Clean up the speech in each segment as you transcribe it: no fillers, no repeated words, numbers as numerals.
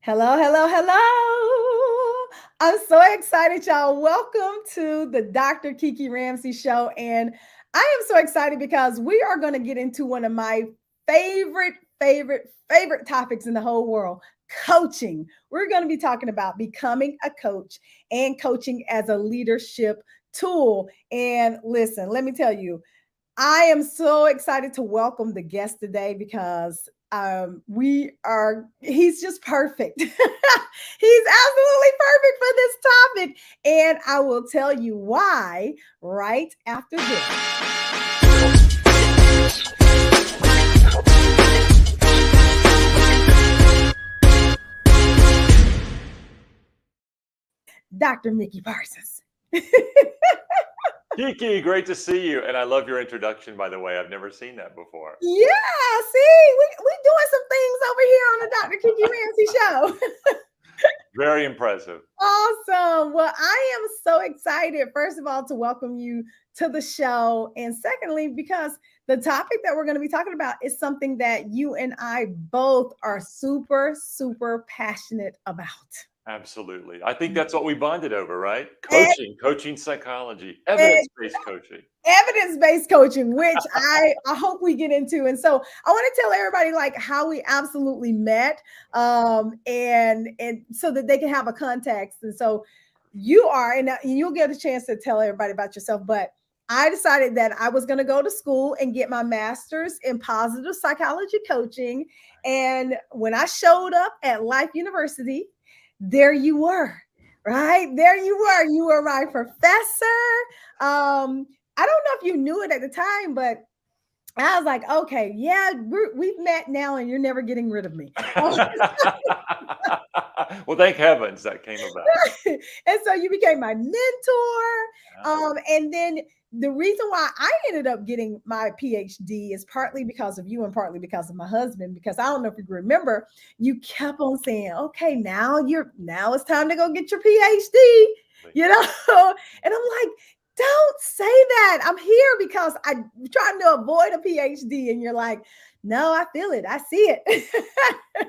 Hello, hello, hello. I'm so excited, y'all. Welcome to the Dr. Kiki Ramsey Show. And I am so excited because we are going to get into one of my favorite topics in the whole world, coaching. We're going to be talking about becoming a coach and coaching as a leadership tool. And listen, let me tell you, I am so excited to welcome the guest today because he's just perfect. He's absolutely perfect for this topic. And I will tell you why right after this. Dr. Mickey Parsons. Kiki, great to see you. And I love your introduction, by the way. I've never seen that before. Yeah, see, we doing some things over here on the Dr. Kiki Ramsey Show. Very impressive. Awesome. Well, I am so excited, first of all, to welcome you to the show. And secondly, because the topic that we're going to be talking about is something that you and I both are super passionate about. Absolutely. I think that's what we bonded over, right? Ed- Coaching psychology, Ed- evidence-based coaching. Evidence-based coaching, which I hope we get into. And so I want to tell everybody like how we absolutely met, and so that they can have a context. And so you are, and you'll get a chance to tell everybody about yourself, but I decided that I was going to go to school and get my master's in positive psychology coaching. And when I showed up at Life University, there you were, right? There you were. You were my professor. I don't know if you knew it at the time, but I was like, okay, yeah, we've met now and you're never getting rid of me. Well, thank heavens that came about. And so you became my mentor. And then the reason why I ended up getting my PhD is partly because of you and partly because of my husband, because I don't know if you remember, you kept on saying, okay, now it's time to go get your PhD, And I'm like, don't say that. I'm here because I'm trying to avoid a PhD. And you're like, no, I feel it. I see it.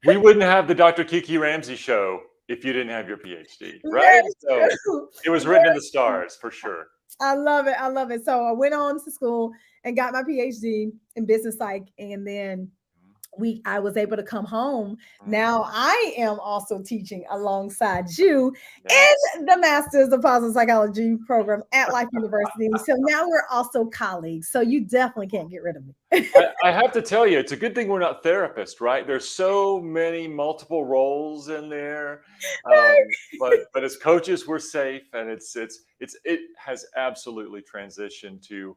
We wouldn't have the Dr. Kiki Ramsey show if you didn't have your PhD, right? So it was written in the stars for sure. I love it. I love it. So I went on to school and got my PhD in business psych. And then I was able to come home. Now I am also teaching alongside you in the Masters of Positive Psychology program at Life University. So now we're also colleagues. So you definitely can't get rid of me. I have to tell you, it's a good thing we're not therapists, right? There's so many multiple roles in there, but as coaches, we're safe, and it has absolutely transitioned to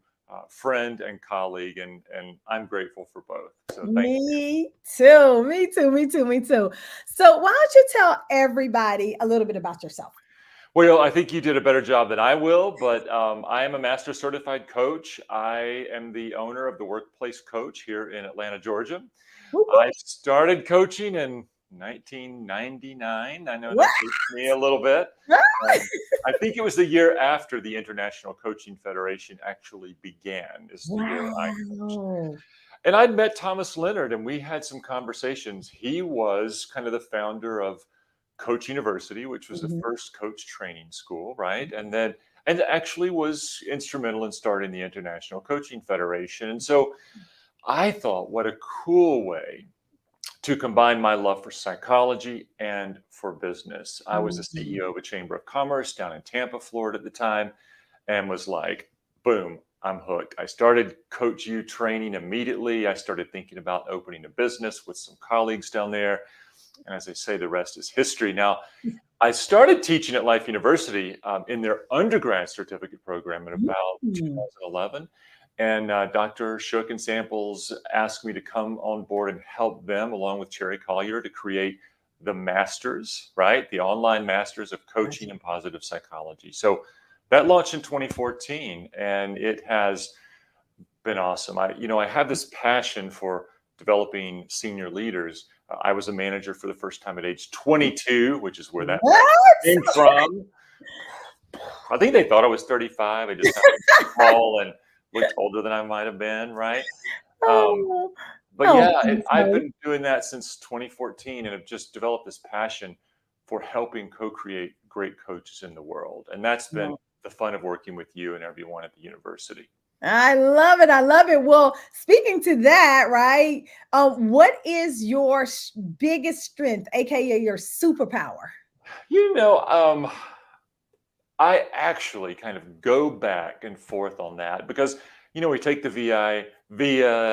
friend and colleague, and I'm grateful for both. So thank you. Me too. So why don't you tell everybody a little bit about yourself? Well, I think you did a better job than I will, but I am a master certified coach. I am the owner of the Workplace Coach here in Atlanta, Georgia. I started coaching in 1999. I know that dates me a little bit. I think it was the year after the International Coaching Federation actually began. Is the year I coached. And I'd met Thomas Leonard, and we had some conversations. He was kind of the founder of Coach University, which was the first coach training school, right? And actually was instrumental in starting the International Coaching Federation. And so I thought, what a cool way to combine my love for psychology and for business. I was the CEO of a chamber of commerce down in Tampa, Florida at the time, and was like, boom, I'm hooked. I started Coach U training immediately. I started thinking about opening a business with some colleagues down there. And as they say, the rest is history. Now, I started teaching at Life University in their undergrad certificate program in about 2011. And Dr. Shook and Samples asked me to come on board and help them, along with Cherry Collier, to create the Masters, right? The online Masters of Coaching and Positive Psychology. So that launched in 2014, and it has been awesome. I have this passion for developing senior leaders. I was a manager for the first time at age 22, which is where that came from. I think they thought I was 35. I just got tall and looked older than I might have been, right? But Oh, yeah, goodness I've knows. been doing that since 2014 and have just developed this passion for helping co-create great coaches in the world. And that's been Well, the fun of working with you and everyone at the university. I love it. I love it. Well, speaking to that, right? What is your biggest strength, aka your superpower? You know, I actually kind of go back and forth on that because, we take the VIA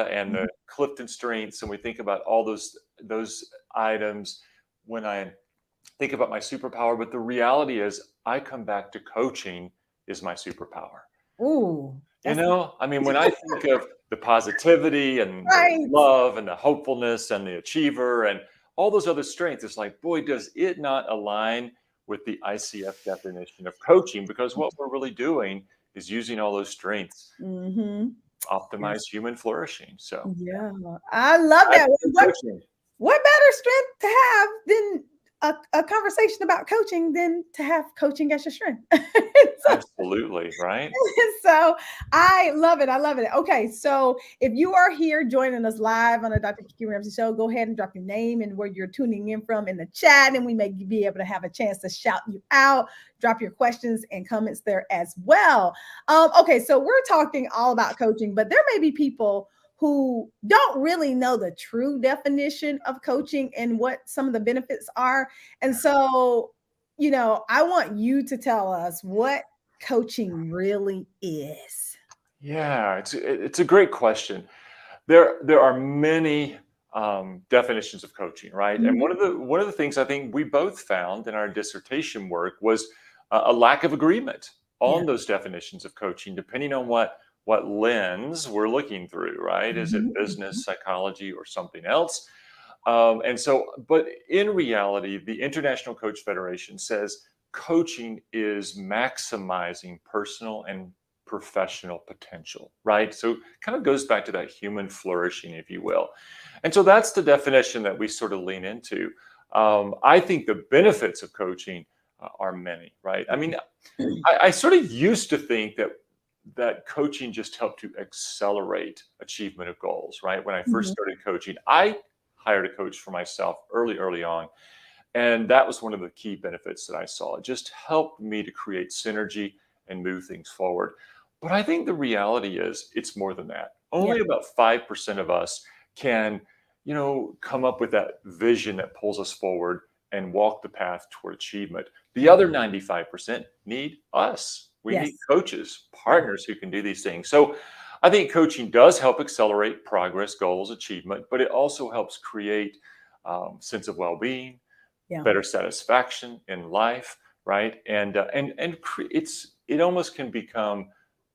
and Mhm. the Clifton strengths, and we think about all those items when I think about my superpower. But the reality is, I come back to coaching is my superpower. Ooh, that's I mean, when I think of the positivity and the right. love and the hopefulness and the achiever and all those other strengths, it's like, boy, does it not align with the ICF definition of coaching? Because what we're really doing is using all those strengths Mm-hmm. to optimize human flourishing. So Yeah, I love I that. think coaching. What better strength to have than a conversation about coaching than to have coaching as your strength? so, Absolutely, right? so I love it. I love it. Okay, so if you are here joining us live on the Dr. Kiki Ramsey Show, go ahead and drop your name and where you're tuning in from in the chat, and we may be able to have a chance to shout you out. Drop your questions and comments there as well. Okay, so we're talking all about coaching, but there may be people who don't really know the true definition of coaching and what some of the benefits are. And so, I want you to tell us what coaching really is. Yeah, it's a great question. There are many definitions of coaching, right? And Mhm. one of the things I think we both found in our dissertation work was a lack of agreement Yeah. on those definitions of coaching, depending on what lens we're looking through, right? Is it Mhm, business mhm. psychology or something else? And so, but in reality, the International Coach Federation says coaching is maximizing personal and professional potential, right? So, kind of goes back to that human flourishing, if you will. And so, that's the definition that we sort of lean into. I think the benefits of coaching are many, right? I mean, I sort of used to think that coaching just helped to accelerate achievement of goals, right? When I first Mhm. started coaching, I hired a coach for myself early on, and that was one of the key benefits that I saw. It just helped me to create synergy and move things forward. But I think the reality is it's more than that. Yeah. Only about 5% of us can, come up with that vision that pulls us forward and walk the path toward achievement. The Yeah. other 95% need us. We need Yes. coaches, Yeah. partners who can do these things. So I think coaching does help accelerate progress, goals, achievement, but it also helps create sense of well-being, Yeah. better satisfaction in life, right? It almost can become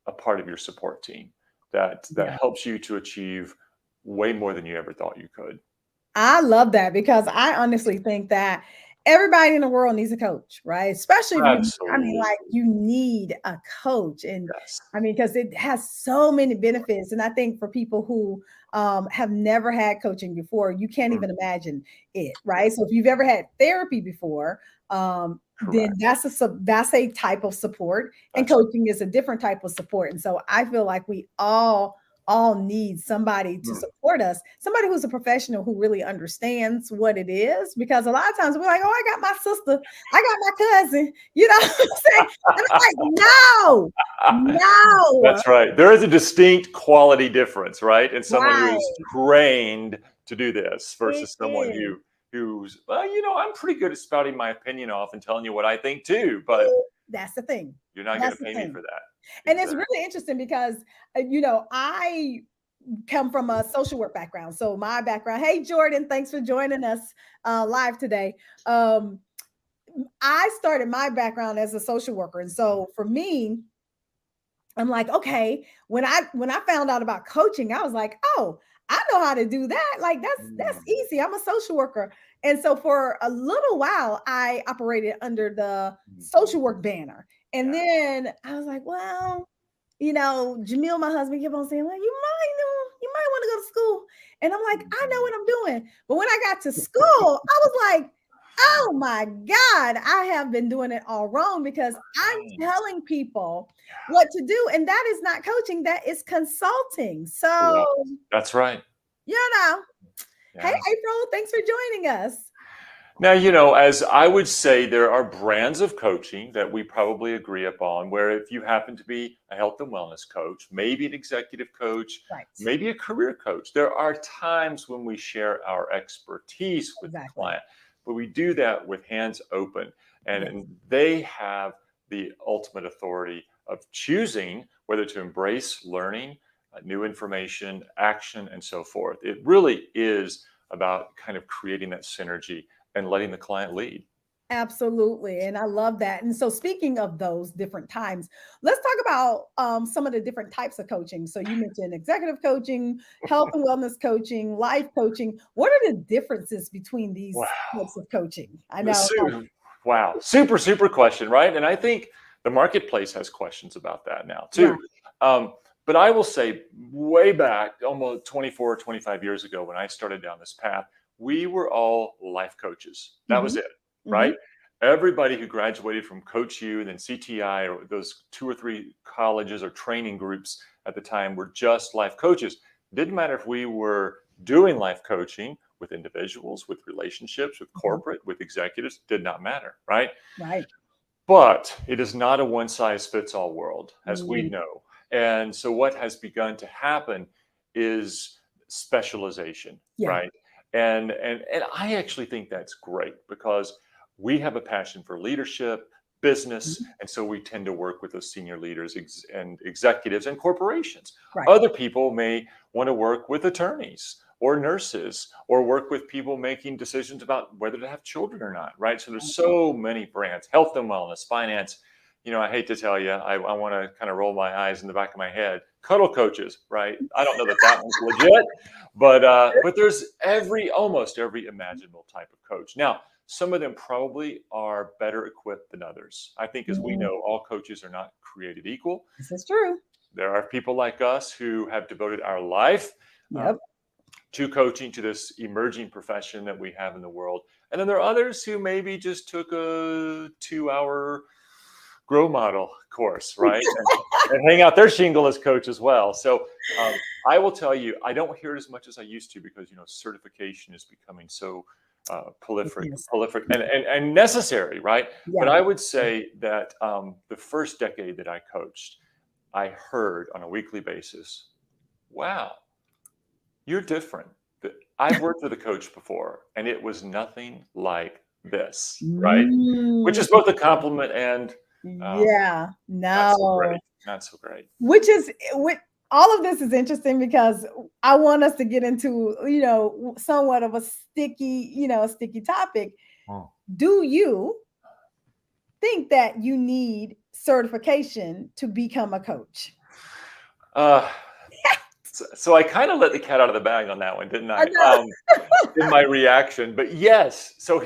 a part of your support team that Yeah. helps you to achieve way more than you ever thought you could. I love that because I honestly think that everybody in the world needs a coach, right? Especially if like Absolutely, you need a coach. And yes. I mean, because it has so many benefits. And I think for people who have never had coaching before, you can't Mm, even imagine it, yeah, right? So if you've ever had therapy before, then correct. that's a type of support, and That's coaching is a different type of support. And so I feel like we all need somebody to mm. support us, somebody who's a professional who really understands what it is. Because a lot of times we're like, oh, I got my sister, I got my cousin, what I'm saying? And I'm like, no, no, That's right. There is a distinct quality difference, right? And someone who is right. trained to do this It versus someone is. who's, well, I'm pretty good at spouting my opinion off and telling you what I think too, but That's the thing. you're not going That's to the pay me thing. for that. And it's Exactly. really interesting because, I come from a social work background. So my background, hey, Jordan, thanks for joining us live today. Um, I started my background as a social worker. And so for me, I'm like, okay, when I found out about coaching, I was like, oh, I know how to do that. Like that's Mm, easy. I'm a social worker. And so for a little while, I operated under the mhm. social work banner. And Yeah. then I was like, well, Jamil, my husband, kept on saying, well, you might want to go to school. And I'm like, I know Mhm. what I'm doing. But when I got to school, I was like, oh my God, I have been doing it all wrong because I'm Right. telling people what to do. And that is not coaching, that is consulting. So Correct. That's right. You know. Hey, Yeah. April, thanks for joining us. Now, as I would say, there are brands of coaching that we probably agree upon, where if you happen to be a health and wellness coach, maybe an executive coach, Right. maybe a career coach, there are times when we share our expertise with the Exactly. client, but we do that with hands open. And, Yes. and they have the ultimate authority of choosing whether to embrace learning, new information, action, and so forth. It really is about kind of creating that synergy and letting the client lead. Absolutely. And I love that. And so, speaking of those different times, let's talk about some of the different types of coaching. So, you mentioned executive coaching, health and wellness coaching, life coaching. What are the differences between Wow. these types of coaching? I know. Wow. Super, super question, right? And I think the marketplace has questions about that now Right. too. Um, but I will say, way back, almost 24 or 25 years ago, when I started down this path, we were all life coaches. That Hmm. was it, Hmm. right? Everybody who graduated from Coach U and then CTI or those 2 or 3 colleges or training groups at the time were just life coaches. Didn't matter if we were doing life coaching with individuals, with relationships, with Hmm. corporate, with executives, did not matter, right? Right. But it is not a one size fits all world, as we Mm, know. And so what has begun to happen is specialization, yeah. right? And I actually think that's great because we have a passion for leadership, business, Mhm. and so we tend to work with those senior leaders and executives and corporations. Right. Other people may want to work with attorneys or nurses or work with people making decisions about whether to have children or not, right? So there's so many brands, health and wellness, finance. I hate to tell you, I want to kind of roll my eyes in the back of my head. Cuddle coaches, right? I don't know that that one's legit, but there's almost every imaginable type of coach. Now, some of them probably are better equipped than others. I think, as we Mm, know, all coaches are not created equal. this is true. There are people like us who have devoted our life Yep. um, to coaching, to this emerging profession that we have in the world. And then there are others who maybe just took a 2 hour grow model course, right? And hang out their shingle as coach as well. So I will tell you, I don't hear it as much as I used to because, certification is becoming so Yes. prolific and necessary, right? But Yeah. I would say that the first decade that I coached, I heard on a weekly basis, wow, you're different. I've worked with a coach before, and it was nothing like this, right? Which Mm, is both a compliment and um, yeah. not so great. No. Not so great. Which is with all of this is interesting because I want us to get into, somewhat of a sticky topic. Oh. Do you think that you need certification to become a coach? Uh, so I kind of let the cat out of the bag on that one, didn't I I? know. In my reaction, but yes. So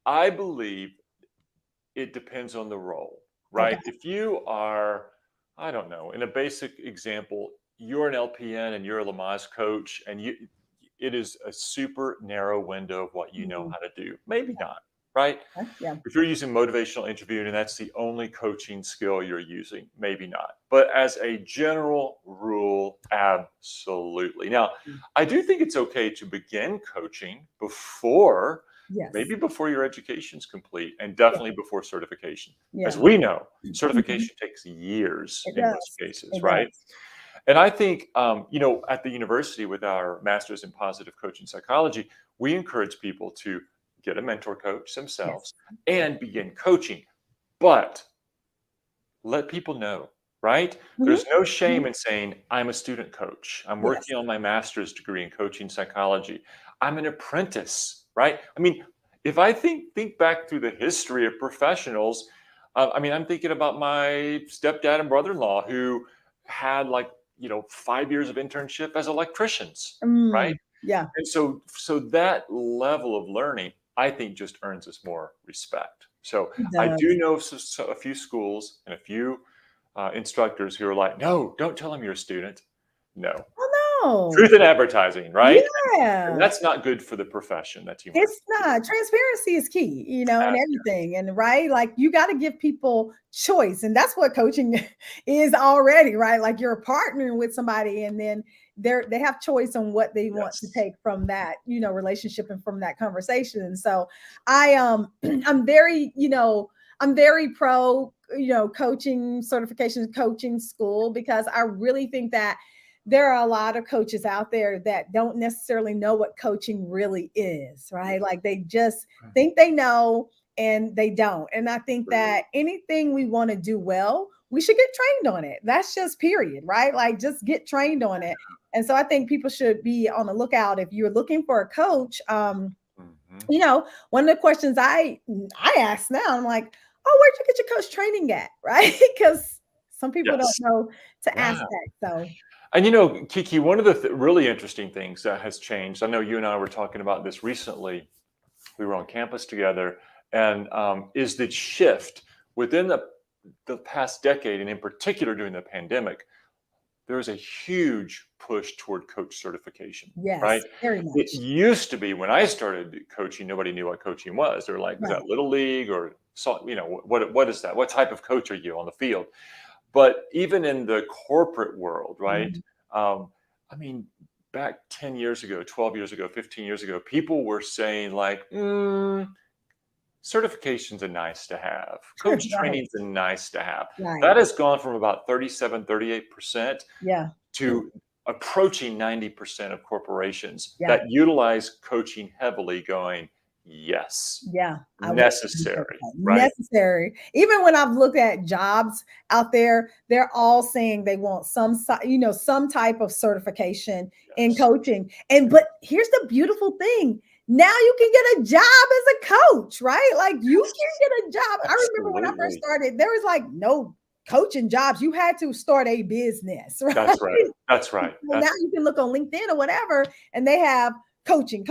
I believe it depends on the role, Okay. right? If you are, I don't know, in a basic example, you're an LPN and you're a Lamaze coach, and it is a super narrow window of what you know Mm, how to do. Maybe not, right? okay. Yeah. If you're using motivational interviewing and that's the only coaching skill you're using, maybe not. But as a general rule, absolutely. Now, Mm, I do think it's okay to begin coaching yes. maybe before your education's complete, and Yeah. definitely before certification. As Yeah. we know, Mhm. certification takes years It in most does. cases, It right? does. And I think, at the university with our master's in positive coaching psychology, we encourage people to get a mentor coach themselves Yes. and begin coaching. But let people know, right? Mhm. There's no shame Mhm. in saying, I'm a student coach. I'm Yes. working on my master's degree in coaching psychology. I'm an apprentice, right? I mean, if I think back through the history of professionals, I'm thinking about my stepdad and brother-in-law who had 5 years of internship as electricians, right? Yeah. And so that level of learning, I think, just earns us more respect. So It I do does. know a few schools and a few instructors who are like, no, don't tell them you're a student. No, Oh No. Truth in advertising, right? And Yeah. that's not good for the profession. That's humor. It's not. Transparency is key, in Yeah. everything. And right, like you got to give people choice. And that's what coaching is already, right? Like you're partnering with somebody and then they have choice on what they want to Yes. take from that, relationship and from that conversation. And so I I'm very, I'm very pro, coaching certification coaching school because I really think that there are a lot of coaches out there that don't necessarily know what coaching really is, right? Like they just think they know and they don't. And I think that anything we want to do well, we should get trained on it. That's just period, right? Like just get trained on it. And so I think people should be on the lookout if you're looking for a coach. Mhm. One of the questions I ask now, I'm like, oh, where'd you get your coach training at? Right? Because some people don't Yes. know to ask Yeah. that. So And Kiki, one of the really interesting things that has changed, I know you and I were talking about this recently. We were on campus together, and is the shift within the past decade, and in particular during the pandemic, there was a huge push toward coach certification, right? yes, very It much. used to be when I started coaching, nobody knew what coaching was. They're like, is that Right. little league or so, what is that? What type of coach are you on the field? But even in the corporate world, right? Mhm. Um, I mean, back 10 years ago, 12 years ago, 15 years ago, people were saying like, certifications are nice to have. Coach Right, training's a nice to have. right. That has gone from about 37, 38% Yeah, to approaching 90% of corporations yeah, that utilize coaching heavily going, yes, yeah. I would necessary, right? necessary. Even when I've looked at jobs out there, they're all saying they want some type of certification in Yes, coaching. And but here's the beautiful thing. Now you can get a job as a coach, right? Like you can get a job. I remember when I first absolutely. started, there was like no coaching jobs. You had to start a business, right? That's right. That's right. Well, now you can look on LinkedIn or whatever, and they have coaching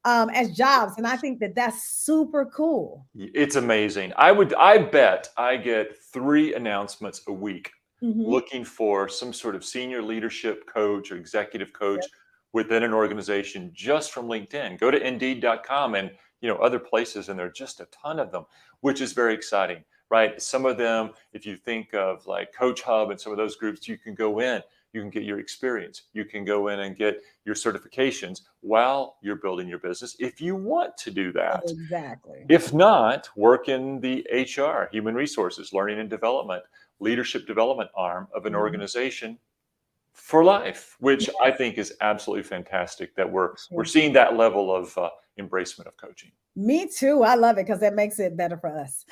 as jobs, and I think that that's super cool. It's amazing. I bet I get 3 announcements a week Hmm. looking for some sort of senior leadership coach or executive coach Yep. within an organization just from LinkedIn. Go to indeed.com and other places, and there are just a ton of them, which is very exciting, right? Some of them, if you think of like Coach Hub and some of those groups, you can go in, you can get your experience, you can go in and get your certifications while you're building your business if you want to do that. Exactly. If not, work in the HR, human resources, learning and development, leadership development arm of an Mhm. organization for life, which Yeah, I think is absolutely fantastic that we're sure. seeing that level of embracement of coaching. Me too. I love it because it makes it better for us.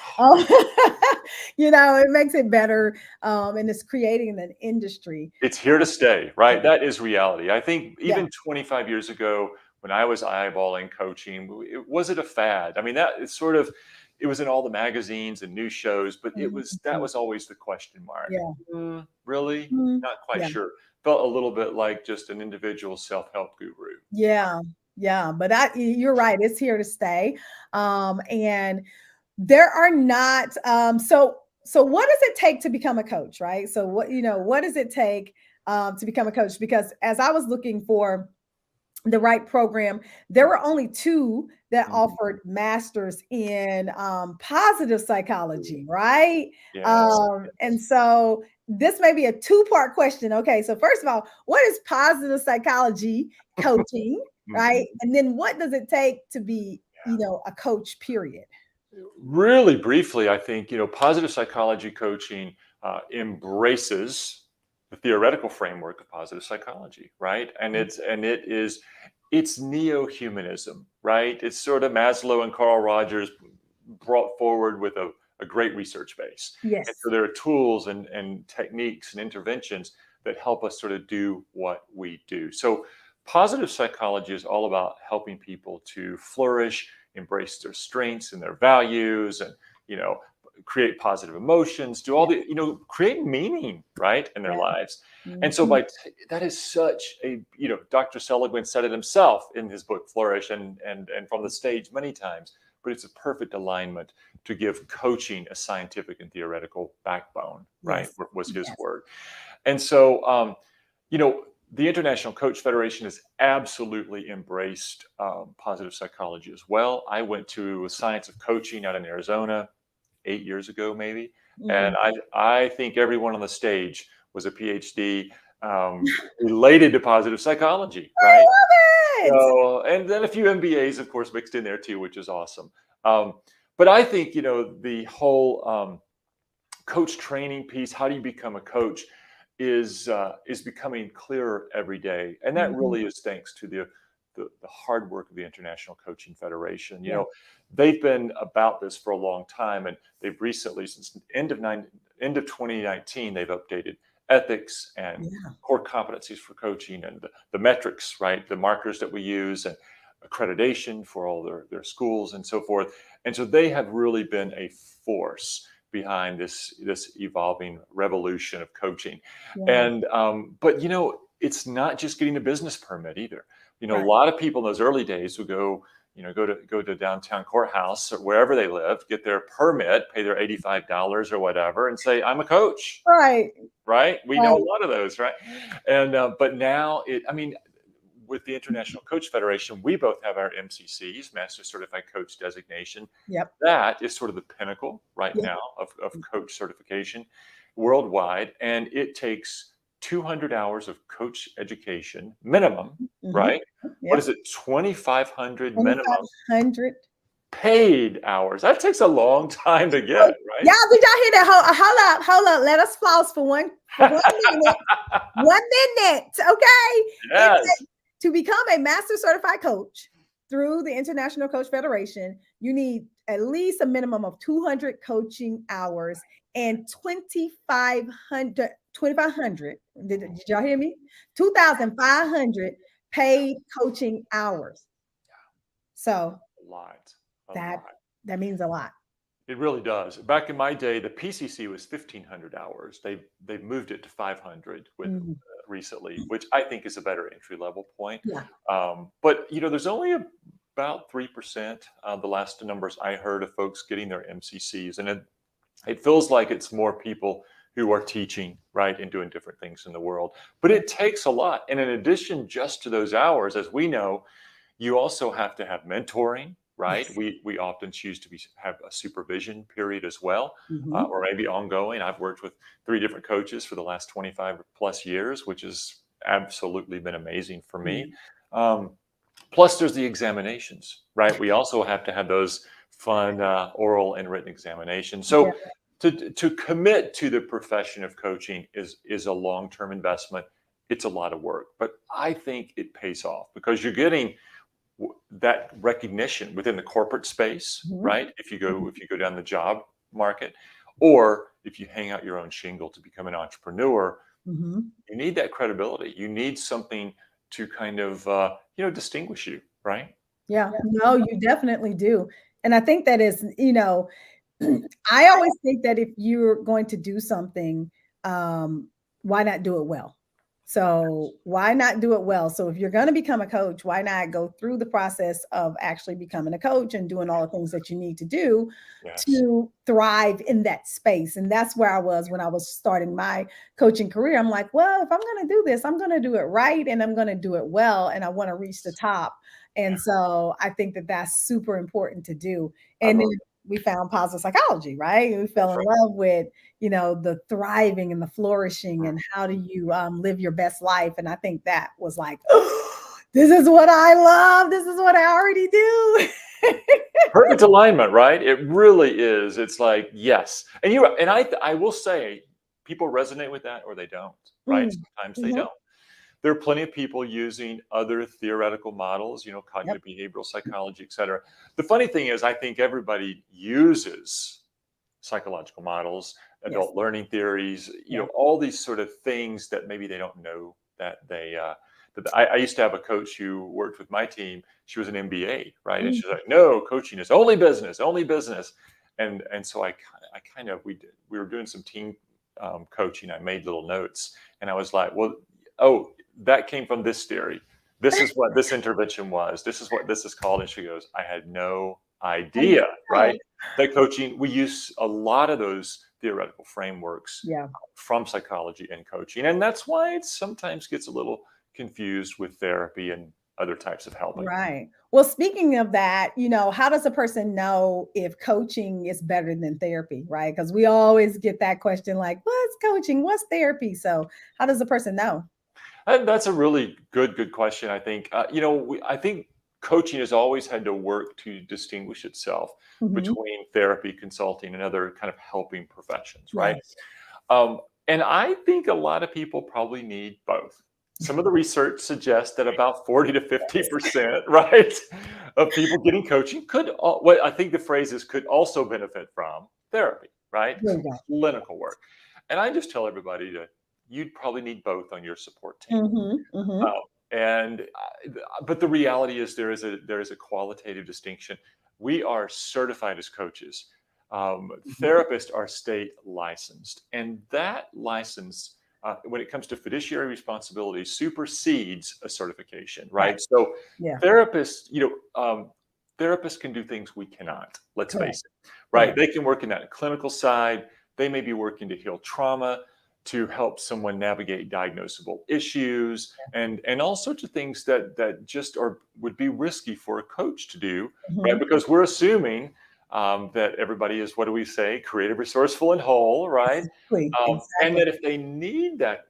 It makes it better, and it's creating an industry. It's here to Um, stay, right? That is reality. I think yeah, even 25 years ago, when I was eyeballing coaching, was it a fad? I mean, that it's sort of, it was in all the magazines and news shows, but that mhm, was always the question mark. yeah, Really? mhm, Not quite yeah. sure. Felt a little bit like just an individual self-help guru. Yeah, yeah, but you're right. It's here to stay. And there are not so what does it take to become a coach, right? So what does it take to become a coach? Because as I was looking for the right program, there were only two that Mhm. offered masters in positive psychology, right? Yes, And yes. so this may be a two-part question. Okay, so first of all, what is positive psychology coaching, right? Mhm. And then what does it take to be, a coach, period? Really briefly, I think, positive psychology coaching embraces the theoretical framework of positive psychology, right? It's neo-humanism, right? It's sort of Maslow and Carl Rogers brought forward with a great research base. And Yes. so there are tools and techniques and interventions that help us sort of do what we do. So positive psychology is all about helping people to flourish, embrace their strengths and their values, and you know create positive emotions, do all Yeah. the create meaning, right, in their Yeah. lives. And so Mhm. that is such a, Dr. Seligman said it himself in his book Flourish, and from the stage many times, but it's a perfect alignment to give coaching a scientific and theoretical backbone, right, Yes. was his Yes. word. And so, you know, the International Coach Federation has absolutely embraced positive psychology as well. I went to a Science of Coaching out in Arizona 8 years ago, maybe, and I think everyone on the stage was a PhD related to positive psychology, I right? love it. So, and then a few MBAs, of course, mixed in there too, which is awesome. But I think, the whole coach training piece, how do you become a coach, is becoming clearer every day, and that Mhm. really is thanks to the hard work of the International Coaching Federation. Yeah. They've been about this for a long time, and they've recently, since the end of 2019, they've updated ethics and Yeah. core competencies for coaching, and the metrics, right, the markers that we use, and accreditation for all their schools and so forth. And so they have really been a force behind this evolving revolution of coaching. Yeah. And but it's not just getting a business permit either. A Right. lot of people in those early days would go to downtown courthouse or wherever they lived, get their permit, pay their $85 or whatever, and say, I'm a coach. Right. Right? We know Right. a lot of those, right? And but now with the International Coach Federation, we both have our MCCs, Master Certified Coach designation. Yep. That is sort of the pinnacle right Yep. now of coach certification worldwide. And it takes 200 hours of coach education minimum, Mhm. right? What Yep. is it? 2,500 minimum 2,500. paid hours. That takes a long time to get, Oh, right? y'all, did y'all hear that? Hold up. Let us pause for one minute. 1 minute. Okay. Yes. To become a master certified coach through the International Coach Federation, you need at least a minimum of 200 coaching hours and 2,500. Did y'all hear me? 2,500 paid coaching hours. So A lot. A that lot. that means a lot. It really does. Back in my day, the PCC was 1,500 hours. They've moved it to 500 with Mhm. recently, which I think is a better entry level point. Yeah. But there's only about 3%. The last numbers I heard of folks getting their MCCs, and it feels like it's more people who are teaching, right, and doing different things in the world. But Yeah. it takes a lot. And in addition, just to those hours, as we know, you also have to have mentoring, right? Yes. We often choose to have a supervision period as well, Mhm. or maybe ongoing. I've worked with 3 different coaches for the last 25 plus years, which has absolutely been amazing for me. Mhm. Um, Plus, there's the examinations, right? We also have to have those fun oral and written examinations. Yeah. So to commit to the profession of coaching is a long-term investment. It's a lot of work, but I think it pays off because you're getting that recognition within the corporate space, Mhm. right? If you go Mhm. if you go down the job market, or if you hang out your own shingle to become an entrepreneur, Mhm. you need that credibility. You need something to kind of distinguish you, right? Yeah. No, you definitely do. And I think that is, I always think that if you're going to do something, um, why not do it well? So why not do it well? So if you're going to become a coach, why not go through the process of actually becoming a coach and doing all the things that you need to do Yes. to thrive in that space? And that's where I was when I was starting my coaching career. I'm like, well, if I'm going to do this, I'm going to do it right and I'm going to do it well and I want to reach the top. Yeah. And so I think that that's super important to do. I And then love it. we found positive psychology, right? We fell That's in right. love with, the thriving and the flourishing and how do you live your best life. And I think that was like, oh, this is what I love. This is what I already do. Perfect alignment, right? It really is. It's like, yes. And I will say people resonate with that or they don't, right? Mm. Sometimes they Mhm. don't. There are plenty of people using other theoretical models, Yep. cognitive behavioral psychology, et cetera. The funny thing is, I think everybody uses psychological models, Yes. adult learning theories, Yeah. all these sort of things that maybe they don't know that they. I used to have a coach who worked with my team. She was an MBA, right? And Mm. she's like, "No, coaching is only business, only business." And so I kind of we were doing some team coaching. I made little notes, and I was like, "Well, oh, that came from this theory. This is what this intervention was. This is what this is called." And she goes, "I had no I idea," know. right? That coaching, we use a lot of those theoretical frameworks Yeah. from psychology and coaching. And that's why it sometimes gets a little confused with therapy and other types of helping. Right. Well, speaking of that, how does a person know if coaching is better than therapy, right? Because we always get that question like, what's coaching? What's therapy? So, how does a person know? And that's a really good question. I think, I think coaching has always had to work to distinguish itself Hmm. between therapy, consulting, and other kind of helping professions, right? Yes. Um, and I think a lot of people probably need both. Some of the research suggests that about 40 to 50%, right, of people getting coaching what I think the phrase is, could also benefit from therapy, right? There you go. Clinical work. And I just tell everybody that you'd probably need both on your support team. Hmm. Hmm. Um, but the reality is there is a qualitative distinction. We are certified as coaches. Therapists are state licensed, and that license, when it comes to fiduciary responsibility, supersedes a certification, Right. right? So Yeah. therapists, therapists can do things we cannot. Let's Correct. face it, right? Correct. They can work in that clinical side. They may be working to heal trauma, to help someone navigate diagnosable issues, and all sorts of things that just would be risky for a coach to do, right? Hmm. Because we're assuming that everybody is, what do we say, creative, resourceful, and whole, right? Exactly. And Exactly. that if they need that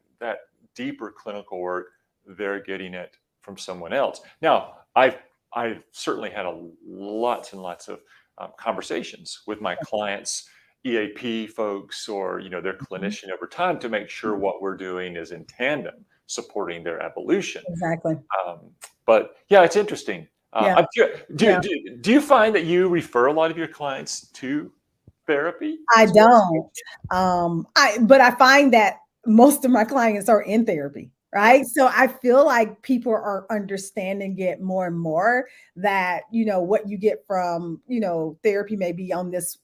deeper clinical work, they're getting it from someone else. Now, I've certainly had lots and lots of conversations with my clients, EAP folks, or their Mhm. clinician over time, to make sure what we're doing is in tandem supporting their evolution. Exactly. Um, but yeah, it's interesting. Yeah. I'm do you find that you refer a lot of your clients to therapy I as well as don't. But I find that most of my clients are in therapy, yeah, right? So I feel like people are understanding it more and more that, what you get from, therapy may be on this,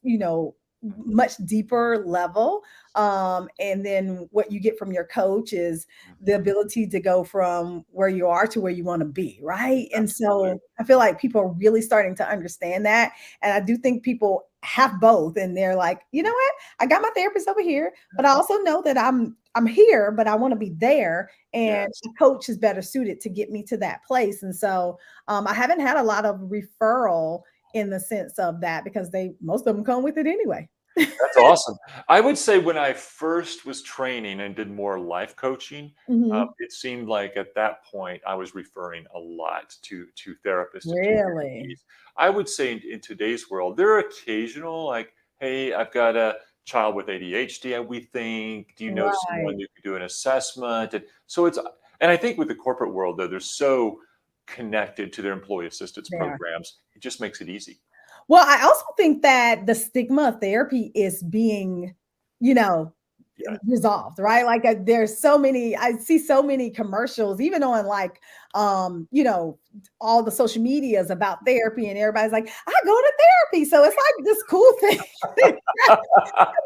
much deeper level. And then what you get from your coach is the mhm, ability to go from where you are to where you want to be, right? And absolutely. so I feel like people are really starting to understand that. And I do think people have both. And they're like, you know what? I got my therapist over here, but I also know that I'm here, but I want to be there. And Yes. a coach is better suited to get me to that place. And so I haven't had a lot of referral in the sense of that because most of them come with it anyway. That's awesome. I would say when I first was training and did more life coaching, Hmm. it seemed like at that point I was referring a lot to therapists and to Really? EAPs. I would say in today's world, there are occasional, like, hey, I've got a child with ADHD, we think, do you know someone Right. who could do an assessment? And I think with the corporate world, though, they're so connected to their employee assistance There. programs, it just makes it easy. Well, I also think that the stigma of therapy is being, you know, Yeah. resolved, right? Like I see so many commercials, even on like, all the social medias about therapy, and everybody's like, I go to therapy. So it's like this cool thing.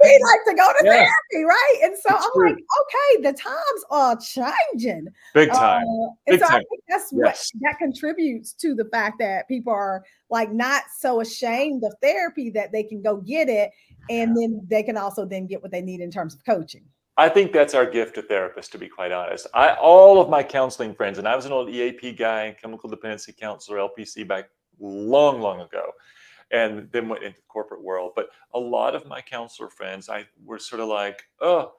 We like to go to Yeah, therapy, right? And so I'm it's true. like, okay, the times are changing. Big time. And Big so I time. think that's what Yes. that contributes to the fact that people are like not so ashamed of therapy that they can go get it. And then they can also then get what they need in terms of coaching. I think that's our gift to therapists, to be quite honest. All of my counseling friends, and I was an old EAP guy, chemical dependency counselor, LPC, back long, long ago, and then went into the corporate world. But a lot of my counselor friends, I were sort of like, oh,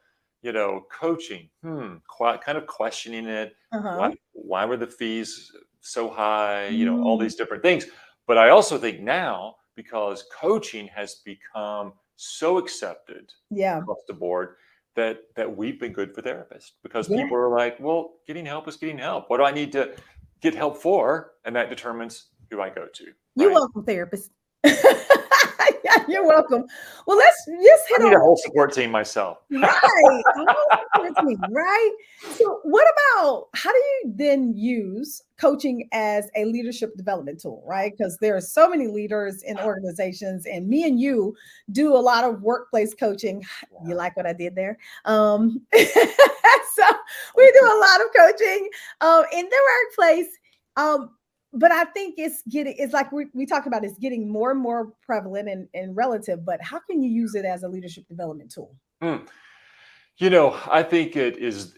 coaching, quite kind of questioning it. Why, Uh-huh. why were the fees so high? All Mm, these different things. But I also think now, because coaching has become so accepted yeah. across the board, that we've been good for therapists, because Yeah. people are like, well, getting help is getting help. What do I need to get help for? And that determines who I go to, You're right? welcome, therapist. Yeah, you're welcome. Well, let's just hit I need a on whole support team myself. right. A whole support team, right? So, what about how do you then use coaching as a leadership development tool, right? Because there are so many leaders in organizations, and me and you do a lot of workplace coaching. You like what I did there? So we do a lot of coaching in the workplace. Um, but I think it's like we talked about, it's getting more and more prevalent and relative, but how can you use it as a leadership development tool? Mm. I think it is.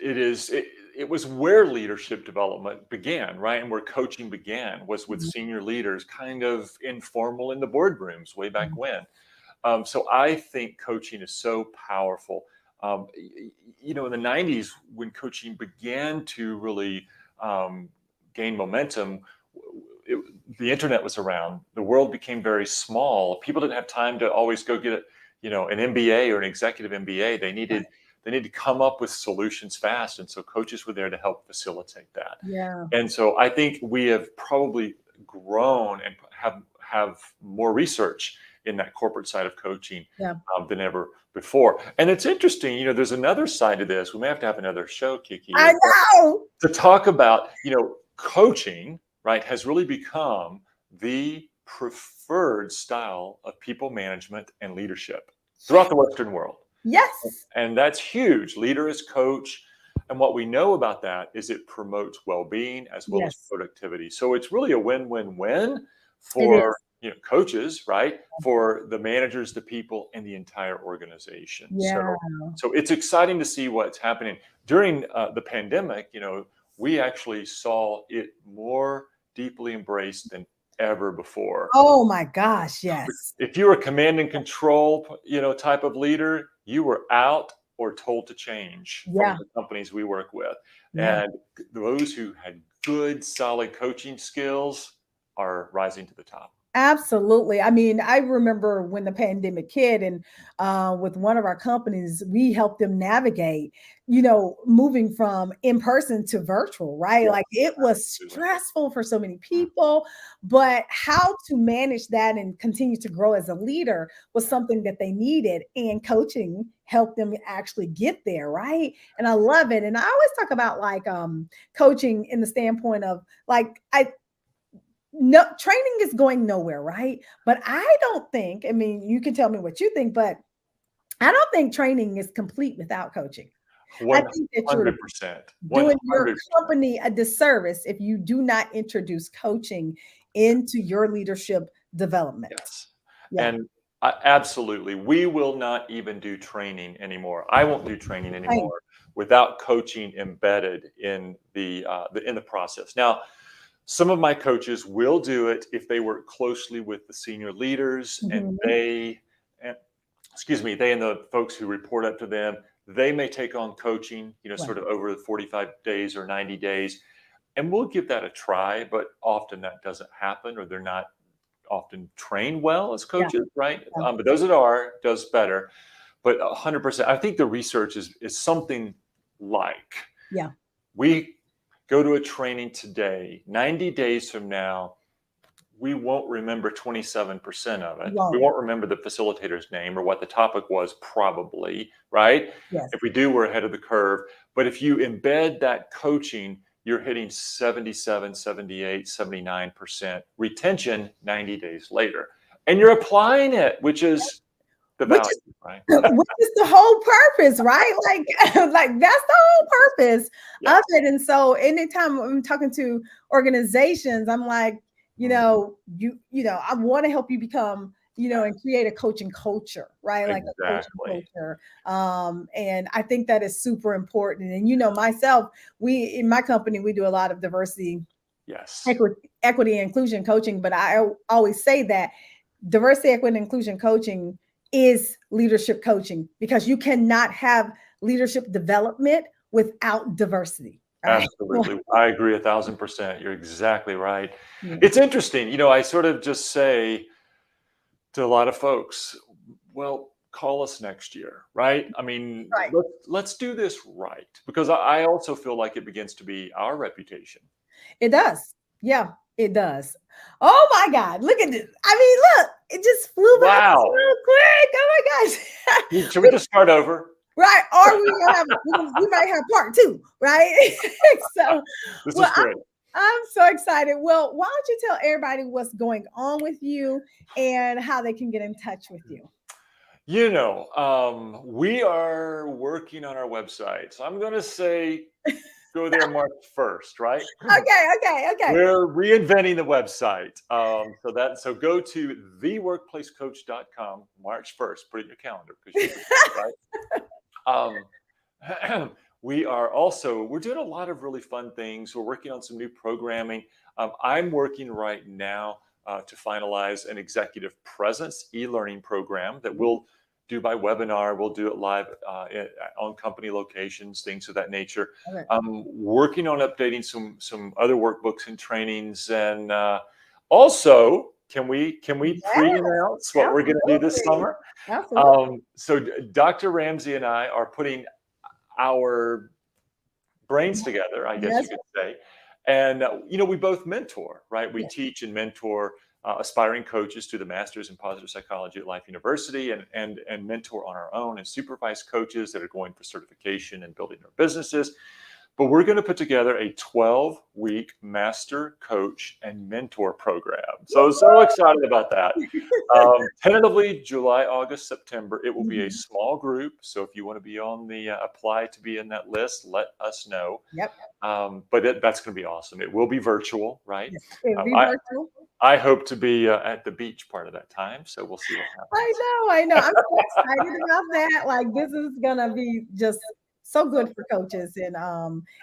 it was where leadership development began, right? And where coaching began was with senior leaders, kind of informal in the boardrooms way back when. So I think coaching is so powerful. In the 90s, when coaching began to really gain momentum, the internet was around. The world became very small. People didn't have time to always go get an MBA or an executive MBA. They needed to come up with solutions fast, and so coaches were there to help facilitate that. Yeah. And so I think we have probably grown and have more research in that corporate side of coaching than ever before. And it's interesting, there's another side to this. We may have to have another show, Kiki. I know. To talk about, coaching, right, has really become the preferred style of people management and leadership throughout the Western world. Yes. And that's huge. Leader as coach. And what we know about that is it promotes well-being as well as productivity. So it's really a win-win-win for coaches, right? For the managers, the people, and the entire organization. Yeah. So it's exciting to see what's happening. During the pandemic, we actually saw it more deeply embraced than ever before. Oh my gosh, yes. If you were a command and control, type of leader, you were out or told to change from the companies we work with. And those who had good, solid coaching skills are rising to the top. Absolutely. I mean, I remember when the pandemic hit, and with one of our companies, we helped them navigate, moving from in person to virtual, right? Yeah, like it was stressful for so many people, but how to manage that and continue to grow as a leader was something that they needed. And coaching helped them actually get there, right? And I love it. And I always talk about coaching in the standpoint of no, training is going nowhere, right? But I don't think, you can tell me what you think, but I don't think training is complete without coaching. 100%. I think that you're doing your company a disservice if you do not introduce coaching into your leadership development. Yes. Yeah. And absolutely. We will not even do training anymore. I won't do training anymore without coaching embedded in the process. Now, some of my coaches will do it if they work closely with the senior leaders and they and the folks who report up to them, they may take on coaching, sort of over the 45 days or 90 days. And we'll give that a try, but often that doesn't happen, or they're not often trained well as coaches, right? Yeah. But those that are, does better. But 100%, I think the research is something like, we go to a training today, 90 days from now, we won't remember 27% of it. We won't remember the facilitator's name or what the topic was, probably, right? Yes. If we do, we're ahead of the curve. But if you embed that coaching, you're hitting 77, 78, 79% retention 90 days later. And you're applying it, which is the value, right? Which is the whole purpose, right? Like that's the whole purpose of it. And so anytime I'm talking to organizations, I'm like, I want to help you become, and create a coaching culture, right? Like a coaching culture. And I think that is super important. And myself, in my company, we do a lot of diversity, equity, and inclusion coaching. But I always say that diversity, equity, and inclusion coaching is leadership coaching, because you cannot have leadership development without diversity. Right? Absolutely. I agree 1,000%. You're exactly right. It's interesting. I sort of just say to a lot of folks, well, call us next year, right? Let's do this right. Because I also feel like it begins to be our reputation. It does. Yeah, it does. Oh my God, look at this. Look, it just flew by so quick. Oh my gosh. Should we just start over? Right. Or we might have part 2, right? So this is great. I'm so excited. Well, why don't you tell everybody what's going on with you and how they can get in touch with you? We are working on our website. So I'm going to say, go there March 1st, right? Okay. We're reinventing the website. So go to theworkplacecoach.com March 1st. Put it in your calendar, because right? we're doing a lot of really fun things. We're working on some new programming. I'm working right now to finalize an executive presence e-learning program that we'll do by webinar. We'll do it live on company locations, things of that nature. Okay. I'm working on updating some other workbooks and trainings, and also can we pre-announce what we're going to do this summer? Absolutely. So Dr. Ramsey and I are putting our brains together, I guess Yes. you could say. And, we both mentor, right? We teach and mentor aspiring coaches to the Masters in Positive Psychology at Life University, and mentor on our own and supervise coaches that are going for certification and building their businesses. But we're going to put together a 12-week master coach and mentor program. So excited about that. Tentatively July, August, September. It will be a small group. So if you want to be on the apply to be in that list, let us know. Yep. But that's going to be awesome. It will be virtual, right? Yes, it'll be virtual. I hope to be at the beach part of that time. So we'll see what happens. I know. I'm so excited about that. Like, this is gonna be just so good for coaches,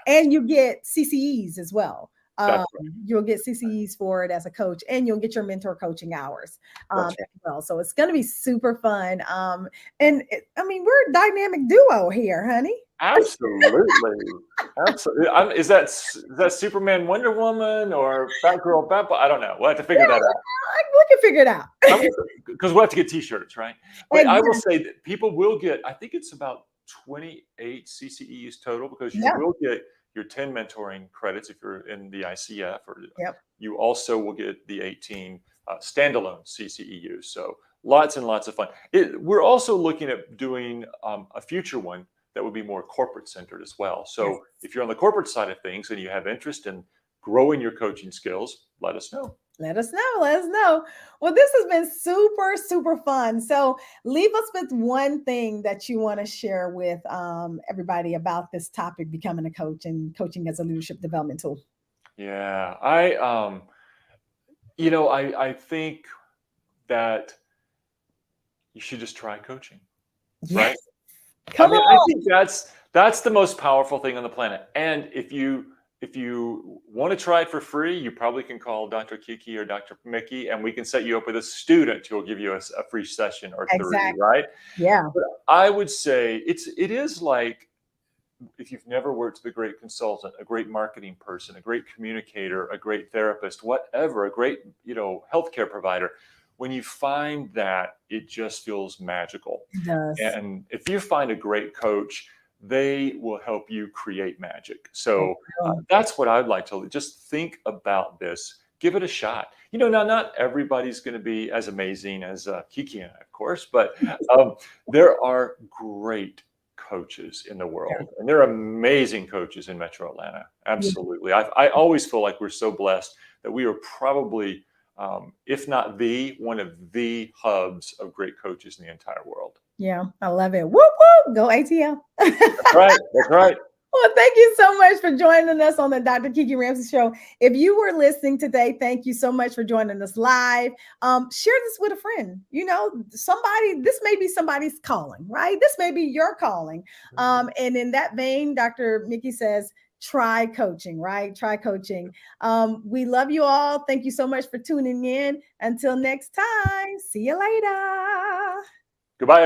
and you get CCEs as well. That's You'll get CCEs for it as a coach, and you'll get your mentor coaching hours right. as well. So it's going to be super fun. We're a dynamic duo here, honey. Absolutely. Is that Superman, Wonder Woman, or Batgirl, Batboy? I don't know. We'll have to figure that out. We can figure it out. Because we'll have to get T-shirts, right? But exactly. I will say that people will get, I think it's about 28 CCEs total, because you will get your 10 mentoring credits if you're in the ICF, or you also will get the 18 standalone CCEUs. So lots and lots of fun. We're also looking at doing a future one that would be more corporate centered as well. So if you're on the corporate side of things and you have interest in growing your coaching skills, let us know. Let us know. Well, this has been super, super fun. So leave us with one thing that you want to share with everybody about this topic, becoming a coach and coaching as a leadership development tool. Yeah, I think that you should just try coaching, right? Come on. I think that's the most powerful thing on the planet. And if you want to try it for free, you probably can call Dr. Kiki or Dr. Mickey, and we can set you up with a student who will give you a free session or three, right? Yeah. But I would say it is like, if you've never worked with a great consultant, a great marketing person, a great communicator, a great therapist, whatever, a great, healthcare provider, when you find that, it just feels magical. It does. And if you find a great coach, they will help you create magic. So that's what I'd like to just think about this. Give it a shot. Now not everybody's going to be as amazing as Kiki and I, of course, but there are great coaches in the world, and there are amazing coaches in Metro Atlanta. Absolutely. I always feel like we're so blessed that we are probably, if not one of the hubs of great coaches in the entire world. Yeah, I love it. Whoop, whoop. Go ATL. That's right. Well, thank you so much for joining us on the Dr. Kiki Ramsey Show. If you were listening today, thank you so much for joining us live. Share this with a friend. This may be somebody's calling, right? This may be your calling. And in that vein, Dr. Mickey says, try coaching, right? Try coaching. We love you all. Thank you so much for tuning in. Until next time, see you later. Goodbye.